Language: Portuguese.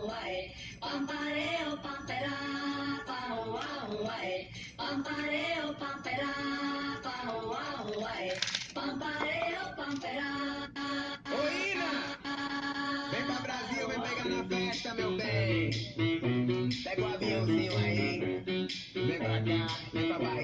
uai. Pampareo, pampera, pau, au, uai. Pampareo, pampera, pau, au, uai. Pampareo, pampera. Ô, Ina! Vem pra Brasil, vem pegar na festa, meu bem. Pega o aviãozinho aí. Vem pra cá, vem pra Bahia.